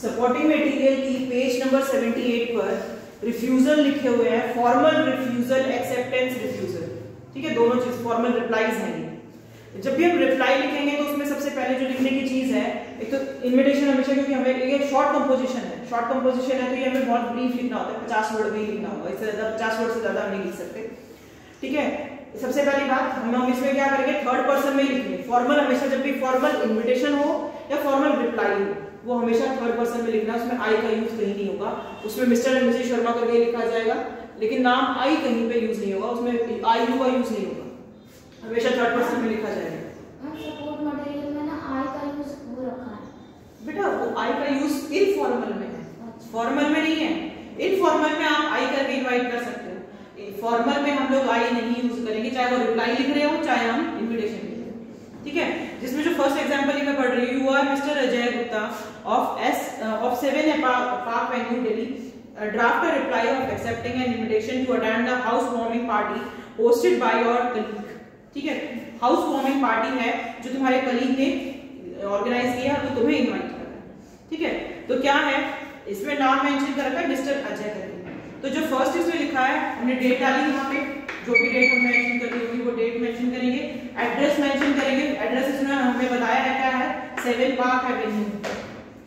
Supporting material की page number 78 पर refusal लिखे हुए हैं, फॉर्मल रिफ्यूजल, एक्सेप्टेंस रिफ्यूजल। ठीक है, दोनों चीज फॉर्मल रिप्लाईज हैं ये। जब भी हम रिप्लाई लिखेंगे तो उसमें सबसे पहले जो लिखने की चीज है, एक तो इन्विटेशन हमेशा, क्योंकि हमें ये शॉर्ट कंपोजिशन है, शॉर्ट कंपोजिशन है तो ये हमें बहुत ब्रीफ लिखना होता है, 50 वर्ड में ही लिखना होगा, इससे ज्यादा 50 वर्ड से ज्यादा हम नहीं लिख सकते। ठीक है, सबसे पहली बात हम इसमें क्या करेंगे, थर्ड पर्सन में लिखेंगे। फॉर्मल हमेशा जब भी फॉर्मल इन्विटेशन हो या फॉर्मल रिप्लाई हो, वो हमेशा थर्ड पर्सन में लिखना, उसमें आई का यूज कहीं नहीं होगा। उसमें मिस्टर एंड मिसेस शर्मा करके लिखा जाएगा, लेकिन नाम आई कहीं पे यूज नहीं होगा, उसमें आई यू का यूज नहीं होगा, हमेशा थर्ड पर्सन में लिखा जाएगा। सपोर्ट मटेरियल में ना आई का यूज हो रखा है बेटा, वो आई का यूज इनफॉर्मल में है, फॉर्मल में नहीं है। इनफॉर्मल में आप आई करके इनवाइट कर सकते हो, फॉर्मल में हम लोग आई नहीं यूज करेंगे, चाहे वो रिप्लाई लिख रहे हो चाहे हम इन्विटेशन लिख रहे हो। ठीक है, जिसमें जो फर्स्ट एग्जांपल मैं पढ़ रही हूँ, you are Mr Ajay Gupta of 7 Park Avenue Delhi, draft a reply of accepting an invitation to attend the house warming party hosted by your colleague. ठीक है, हाउस वार्मिंग पार्टी है जो तुम्हारे कलीग ने ऑर्गेनाइज किया, तो तुम्हें इनवाइट कर रहा है। ठीक है, तो क्या है, इसमें नाम मेंशन कर रखा है मिस्टर अजय करके। तो जो फर्स्ट इसमें लिखा है, हमने डेट डाली यहाँ पे, जो भी डेट हम मेंशन करनी होगी वो डेट मेंशन करेंगे, एड्रेस मेंशन करेंगे। एड्रेस इसमें हमें बताया है क्या है, 7 पार्क एवेन्यू।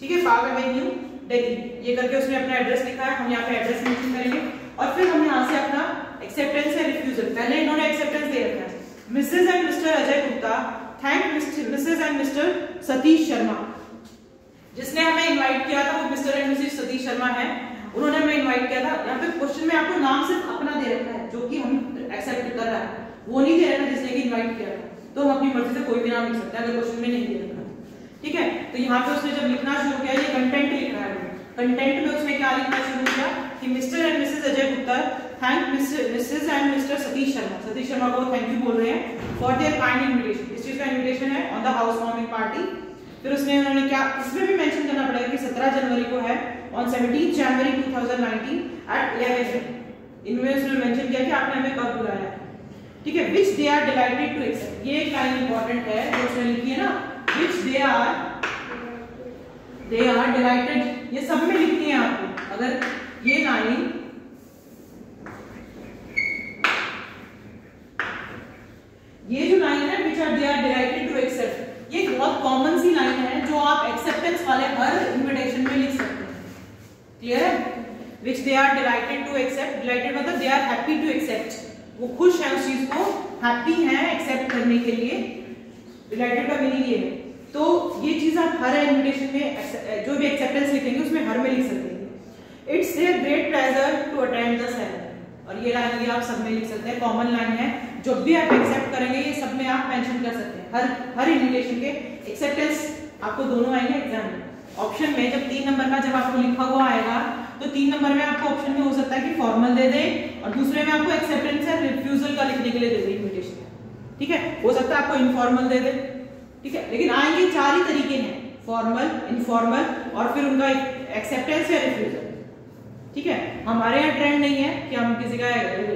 ठीक है, पार्क एवेन्यू दिल्ली, ये करके उसने अपना एड्रेस लिखा है, हम यहाँ पे एड्रेस मेंशन करेंगे। और फिर हम यहाँ से अपना एक्सेप्टेंस या रिफ्यूजल, पहले इन्होंने एक्सेप्टेंस दे रखा है, Mrs and Mr Ajay Gupta thank Mrs and Mr Satish Sharma. जिसने हमें इनवाइट किया था वो Mr and Mrs Satish Sharma है, उन्होंने हमें इनवाइट किया था। यहाँ पे क्वेश्चन में आपको नाम सिर्फ अपना दे रखा है, जो कि हम एक्सेप्ट कर रहा है, वो नहीं दे रखा जिसने कि इनवाइट किया था। तो हम अपनी मर्जी से कोई भी नाम लिख सकते हैं अगर क्वेश्चन में नहीं दे रखा। ठीक है, तो यहाँ पे उसने जब लिखना शुरू किया, ये कंटेंट लिख रहा है, कंटेंट में उसने क्या लिखना शुरू किया कि Mr and Mrs Ajay Gupta thank Mrs and Mr Satish Sharma, Satish Sharma को थैंक यू बोल रहे हैं फॉर देयर काइंड इन्विटेशन। इस चीज का इन्विटेशन है on the house warming party. फिर उसने उन्होंने क्या, इसमें भी मेंशन करना पड़ेगा कि 17 जनवरी को है, ऑन 17 जनवरी 2019 एट 11 इनमें उसने मेंशन किया कि आपने हमें कब बुलाया है। ठीक है, which they are delighted to accept, ये एक लाइन इंपॉर्टेंट है जो उसने लिखी है ना, विच दे आर डिलाइटेड, ये सब में लिखनी है आपको। अगर ये लाइन, ये जो लाइन है which are they are delighted to accept, ये एक बहुत कॉमन सी लाइन है जो आप एक्सेप्टेंस वाले हर इन्विटेशन में लिख सकते हैं। क्लियर है, which they are delighted to accept, delighted मतलब they are happy to accept, वो खुश है उस चीज को, हैप्पी है एक्सेप्ट करने के लिए, डिलाइटेड का मीनिंग ये है। तो ये चीज आप हर इन्विटेशन में जो भी एक्सेप्टेंस लिखेंगे उसमें हर में लिख सकते हैं। It's their great pleasure to attend the ceremony, और ये लाइन भी आप सब में लिख सकते हैं, कॉमन लाइन है, जो भी आप एक्सेप्ट करेंगे ये सब में आप मेंशन कर सकते हैं। हर इन्विटेशन के एक्सेप्टेंस आपको दोनों आएंगे एग्जाम में। ऑप्शन में जब 3 नंबर का जब आपको लिखा हुआ आएगा तो 3 नंबर में आपको ऑप्शन में हो सकता है कि फॉर्मल दे दे, और दूसरे में आपको एक्सेप्टेंस या रिफ्यूजल का लिखने के लिए दे दे इन्विटेशन। ठीक है, हो सकता है आपको इनफॉर्मल दे दे। ठीक है, लेकिन आएंगे 4 ही तरीके हैं, फॉर्मल, इनफॉर्मल और फिर उनका एक्सेप्टेंस या रिफ्यूजल। ठीक है, हमारे यहाँ ट्रेंड नहीं है कि हम किसी का,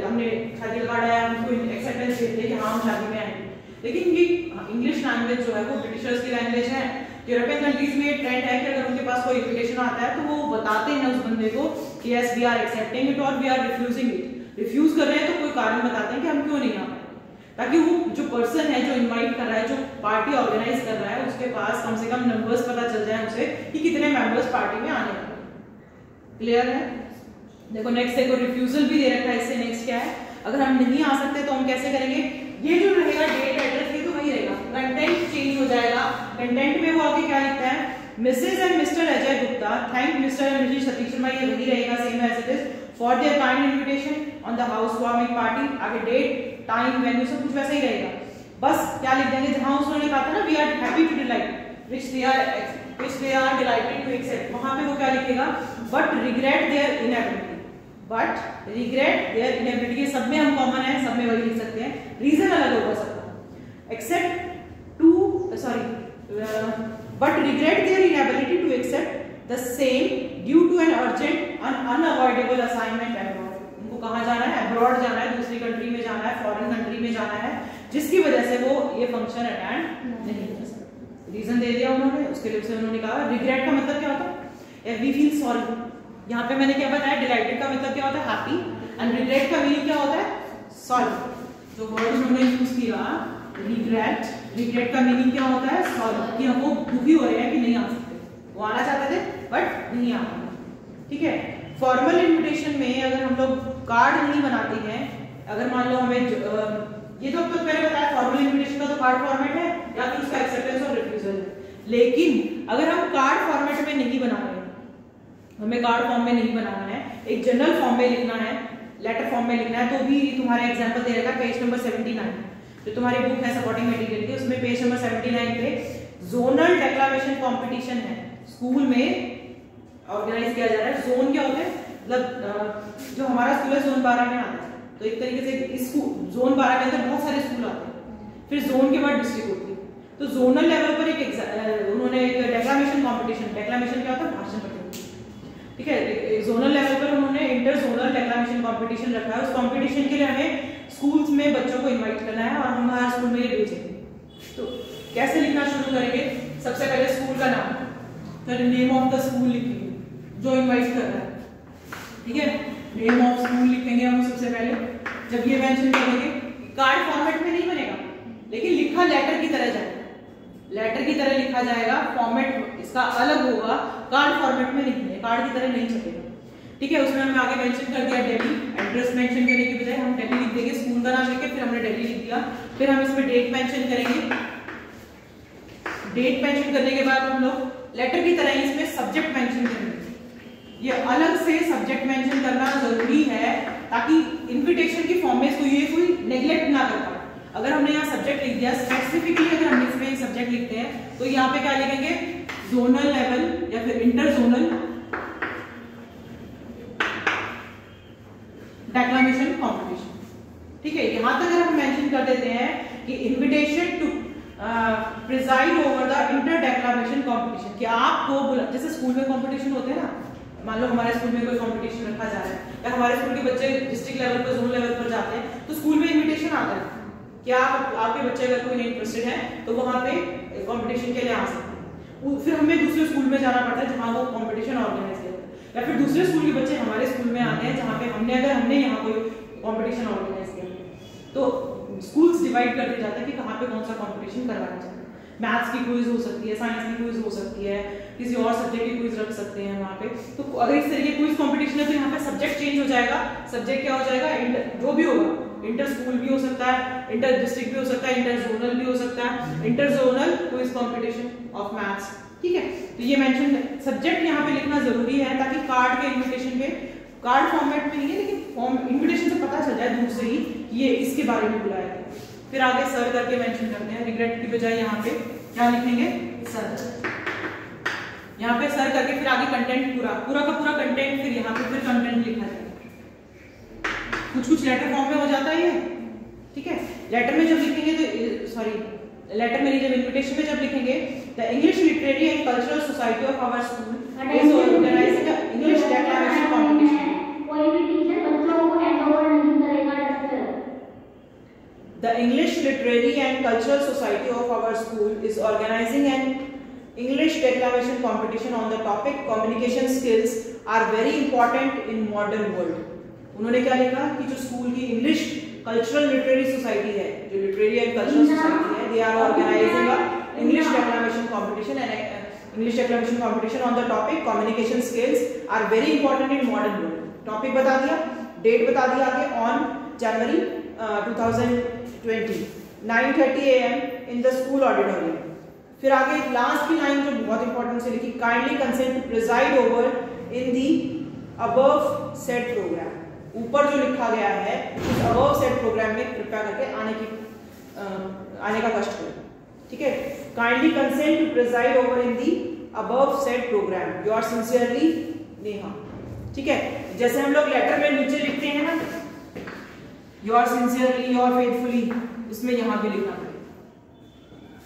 हमने शादी कार्ड आया हमको एक्सेप्टेंस देते कि हाँ हम शादी में आएंगे, लेकिन ये इंग्लिश लैंग्वेज जो है वो ब्रिटिशर्स की लैंग्वेज है। यूरोपियन कंट्रीज में ट्रेंड है कि अगर उनके पास कोई इन्विटेशन आता है तो वो बताते हैं उस बंदे को कि yes we are accepting it और we are refusing it. Refuse कर रहे हैं तो कोई कारण बताते हैं कि हम क्यों नहीं आ पाए, ताकि वो जो पर्सन है जो इनवाइट कर रहा है, जो पार्टी ऑर्गेनाइज कर रहा है, उसके पास कम से कम नंबर्स पता चल जाए उसे कि कितने मेंबर्स पार्टी में आने वाले। क्लियर है, देखो नेक्स्ट देखो रिफ्यूजल भी दे रखा है। इससे नेक्स्ट क्या है, अगर हम नहीं आ सकते तो हम कैसे करेंगे, ये जो रहेगा डेट एड्रेस ये तो वही रहेगा, कंटेंट चेंज हो जाएगा। कंटेंट में वो आगे क्या लिखता है, Mrs and Mr Ajay Gupta thank Mr and Mrs Satish Sharma, ये वही रहेगा same as it is, for their kind invitation on the house warming party. आगे डेट, टाइम, वेन्यू सब कुछ वैसे ही रहेगा, बस क्या लिख देंगे जहां उन्होंने कहा था ना we are happy to delight which they are delighted to accept, वहां पे वो क्या लिखेगा, but regret their inability, but regret their inability, सब में हम कॉमन है, सब में वही लिख सकते हैं, रीजन अलग होगा सबका, accept to but regret their inability to accept the same due to an urgent and unavoidable assignment abroad. उनको कहाँ जाना है, अब्रॉड जाना है, दूसरी कंट्री में जाना है, फॉरेन कंट्री में जाना है, जिसकी वजह से वो ये फंक्शन अटेंड नहीं कर सकते। रीजन दे दिया उन्होंने, उसके लिए उन्होंने कहा रिग्रेट का मतलब क्या होता है, वी फील सॉरी। यहाँ पे मैंने क्या बताया, डिलाइटेड का मतलब क्या होता है, हैप्पी, एंड रिग्रेट का मीनिंग क्या होता है, सॉरी। जो वर्ड उन्होंने यूज किया रिग्रेट, रिग्रेट का मीनिंग क्या होता है, सॉरी, कि हम वो दुखी हो रहे हैं कि नहीं आ सकते, वो आना चाहते थे बट नहीं आ पाए। ठीक है, फॉर्मल इन्विटेशन में अगर हम लोग कार्ड नहीं बनाते हैं, अगर मान लो हमें ये तो मैंने बताया फॉर्मल इन्विटेशन का तो कार्ड फॉर्मेट है या फिर उसका एक्सेप्टेंस और रिफ्यूजल है। लेकिन अगर हम कार्ड फॉर्मेट में नहीं बना रहे, हमें कार्ड फॉर्म में नहीं बनाना है, एक जनरल फॉर्म में लिखना है, लेटर फॉर्म में लिखना है, तो भी तुम्हारा एग्जांपल दे रहेगा पेज नंबर 79 जो तुम्हारी बुक है सपोर्टिंग मटेरियल की, उसमें पेज नंबर 79 पे जोनल डेक्लारेशन कंपटीशन है, स्कूल में ऑर्गेनाइज किया जा रहा है। जोन क्या होता है, मतलब जो हमारा स्कूल है जोन 12 में आता है, तो एक तरीके से इस जोन 12 के अंदर बहुत सारे स्कूल आते हैं, फिर जोन के बाद डिस्ट्रिक्ट होती है। तो जोनल लेवल पर उन्होंने एक डेक्लामेशन कंपटीशन, डेक्लामेशन क्या होता है, भाषण प्रतियोगिता, ठीक है, जोनल लेवल पर उन्होंने इंटर जोनल डेक्लामेशन कंपटीशन रखा है। उस कंपटीशन के लिए हमें स्कूल्स में बच्चों को इनवाइट करना है और हम हमारे स्कूल में ये भेजेंगे। तो कैसे लिखना शुरू करेंगे, सबसे पहले स्कूल का नाम, फिर नेम ऑफ द स्कूल लिखेंगे जो इनवाइट कर रहा है, ठीक है, नेम ऑफ स्कूल लिखेंगे हम सबसे पहले। जब ये मेंशन करेंगे, कार्ड फॉर्मेट में नहीं बनेगा लेकिन लिखा लेटर की तरह जाएगा, लेटर की तरह लिखा जाएगा, फॉर्मेट इसका अलग होगा, कार्ड फॉर्मेट में नहीं है, कार्ड की तरह नहीं छपेगा। ठीक है, उसमें हमने आगे मेंशन कर दिया दिल्ली, एड्रेस मेंशन करने की बजाय हम दिल्ली लिख देंगे, स्कूल का नाम लिख के फिर हमने दिल्ली लिख दिया। फिर हम इसमें डेट मेंशन करेंगे, डेट मेंशन करने के बाद हम लोग लेटर की तरह इसमें सब्जेक्ट मेंशन करेंगे। ये अलग से सब्जेक्ट मेंशन करना जरूरी है ताकि इनविटेशन की फॉर्म में कोई नेग्लेक्ट ना कर पाए। अगर हमने यहाँ सब्जेक्ट लिख दिया स्पेसिफिकली, अगर हम इसमें सब्जेक्ट लिखते हैं तो यहाँ पे क्या लिखेंगे, जोनल लेवल या फिर इंटर जोनल डेक्लामेशन कॉम्पिटिशन। ठीक है, यहां तक अगर हम मेंशन कर देते हैं कि invitation to preside over the inter declamation competition, कि आपको जैसे स्कूल में कॉम्पिटिशन होते हैं ना, मान लो हमारे स्कूल में कोई कॉम्पिटिशन रखा जा रहा है या हमारे स्कूल के बच्चे डिस्ट्रिक्ट लेवल पर, जोन लेवल पर जाते हैं, तो स्कूल में इनविटेशन आता है कि आपके बच्चे अगर कोई इंटरेस्टेड है तो वहां पे कंपटीशन के लिए आ सकते हैं। फिर हमें दूसरे स्कूल में जाना पड़ता है जहां वो कंपटीशन ऑर्गेनाइज किया जाता है, या फिर दूसरे स्कूल के बच्चे हमारे स्कूल में आते हैं जहां पे हमने यहाँ कोई कंपटीशन ऑर्गेनाइज किया। तो स्कूल्स डिवाइड कर दिया जाता है कि कहाँ पे कौन सा कंपटीशन करवाया जाता है। मैथ्स की क्विज हो सकती है, साइंस की क्विज हो सकती है, किसी और सब्जेक्ट की क्विज रख सकते हैं वहाँ पे। तो अगर इस तरीके क्विज कंपटीशन है तो यहाँ पे सब्जेक्ट चेंज हो जाएगा, सब्जेक्ट क्या हो जाएगा, जो भी होगा, इंटर स्कूल भी हो सकता है, इंटर डिस्ट्रिक्ट भी हो सकता है, इंटर जोनल भी हो सकता है, inter zonal quiz competition of maths. ठीक है, तो ये मेंशन सब्जेक्ट यहाँ पे लिखना जरूरी है ताकि कार्ड के इन्विटेशन पे, कार्ड फॉर्मेट में नहीं है लेकिन फॉर्म इन्विटेशन से पता चल जाए दूर से ही ये इसके बारे में बुलाया गया। फिर आगे सर करके मेंशन करते हैं, रिग्रेट की बजाय यहाँ पे क्या लिखेंगे, सर। यहाँ पे सर करके फिर आगे कंटेंट पूरा का पूरा कंटेंट, फिर यहाँ पे फिर कंटेंट लिखा जाएगा। कुछ लेटर फॉर्म में हो जाता है ये। ठीक है, लेटर में जब लिखेंगे तो सॉरी लेटर में जब इन्विटेशन में जब लिखेंगे, the English literary and cultural society of our school is organising the English declaration competition. कोई भी टीचर बच्चों को हैंडओवर नहीं करेगा duster. The English Literary and Cultural Society of our school is organizing an English declamation competition on the topic communication skills are very important in modern world. उन्होंने क्या लिखा कि जो स्कूल की इंग्लिश कल्चरल लिटरेरी सोसाइटी है, जो literary and cultural society है, they are organizing a English declamation competition and English declamation competition on the topic communication skills are very important in modern world. Topic बता दिया, date बता दिया आगे, on January 2020 9:30 AM in the school auditorium. फिर आगे last की line जो बहुत इंपॉर्टेंट से लिखी, kindly consent to preside over in the above set programme. ऊपर जो लिखा गया है उस अबव सेट प्रोग्राम में कृपया करके आने का कष्ट करें। ठीक है, kindly consent to preside over in the above set programme, your sincerely Neha. ठीक है, जैसे हम लोग लेटर में नीचे लिखते हैं ना, योर सिंसियरली, योर फेथफुली, उसमें यहाँ भी लिखना पड़ेगा।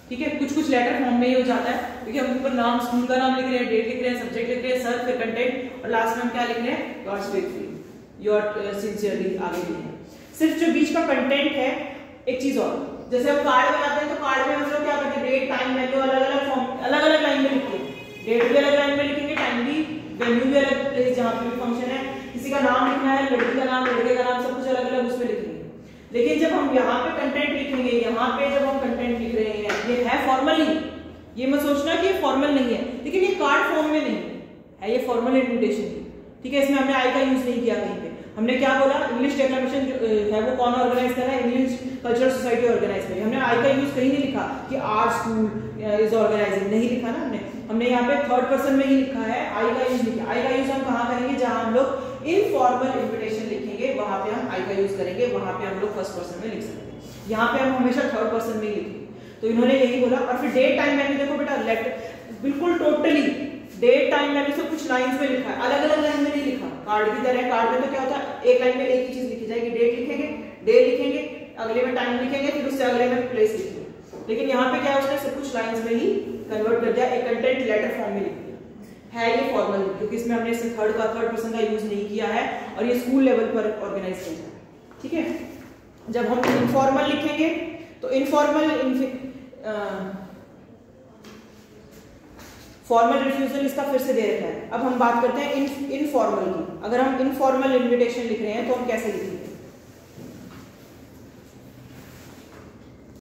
ठीक है, कुछ लेटर फॉर्म में ही हो जाता है क्योंकि हम ऊपर नाम, स्कूल का नाम लिख रहे हैं, डेट लिख रहे हैं, सब्जेक्ट लिख रहे हैं, सर, फिर कंटेंट, और लास्ट में हम क्या लिख रहे हैं, योर फेथफुली, योर सिंसियरली आगे लिख रहे हैं। सिर्फ जो बीच का कंटेंट है, एक चीज और, जैसे हम कार्ड बनाते हैं तो कार्ड में हम लोग क्या करते हैं, डेट, टाइम, वैल्यू अलग अलग लाइन में लिखते हैं, डेट भी अलग लाइन में लिखेंगे, टाइम भी वेन्यू भी अलग प्लेस जहाँ पे भी फंक्शन है, किसी का नाम लिखना है, लड़की का नाम, लड़के का नाम, सब कुछ अलग अलग उसमें लिखेंगे। लेकिन जब हम यहाँ पे कंटेंट लिखेंगे, यहाँ पे जब हम कंटेंट लिख रहे हैं, ये है फॉर्मली, ये मत सोचना कि ये फॉर्मल नहीं है, लेकिन ये कार्ड फॉर्म में नहीं है, ये फॉर्मल इन्विटेशन थी, ठीक है। इसमें हमने आई का यूज नहीं किया कहीं पे। हमने क्या बोला, इंग्लिश डेक्लेमेशन जो है वो कौन ऑर्गेनाइज कर रहा है, इंग्लिश कल्चरल सोसाइटी ऑर्गेनाइज करी। हमने आई का यूज कहीं नहीं लिखा कि आर स्कूल इज ऑर्गेनाइजिंग, नहीं लिखा ना हमने यहाँ पे थर्ड पर्सन में ही लिखा है, आई का यूज नहीं किया। आई का यूज हम कहाँ करेंगे, जहां हम लोग इनफॉर्मल इन्विटेशन लिखेंगे वहां पे हम आई का यूज करेंगे, वहां पे हम लोग फर्स्ट पर्सन में लिख सकते हैं। यहाँ पे हम हमेशा थर्ड पर्सन में ही लिखेंगे। तो इन्होंने यही बोला। और फिर डेट टाइम वैल्यू देखो बेटा, लेफ्ट बिल्कुल टोटली डेट टाइम वैल्यू से कुछ लाइंस में लिखा है, अलग अलग लाइन में नहीं लिखा। कार्ड की तरह, कार्ड में तो क्या होता है, एक लाइन में एक ही चीज लिखी जाएगी, डेट लिखेंगे, डे लिखेंगे, अगले में टाइम लिखेंगे, फिर उससे अगले में प्लेस लिखेंगे। लेकिन यहाँ पे क्या है, उसने सब कुछ लाइंस में ही कन्वर्ट कर दिया, एक कंटेंट लेटर फॉर्म में लिख दिया है। ये फॉर्मल, क्योंकि इसमें हमने थर्ड पर्सन का यूज नहीं किया है और ये स्कूल लेवल पर ऑर्गेनाइज किया जाता है, ठीक है। जब हम इनफॉर्मल लिखेंगे तो फॉर्मल रिफ्यूजल इसका फिर से दे रखा है। अब हम बात करते हैं इनफॉर्मल की। अगर हम इनफॉर्मल इन्विटेशन लिख रहे हैं तो हम कैसे लिखेंगे,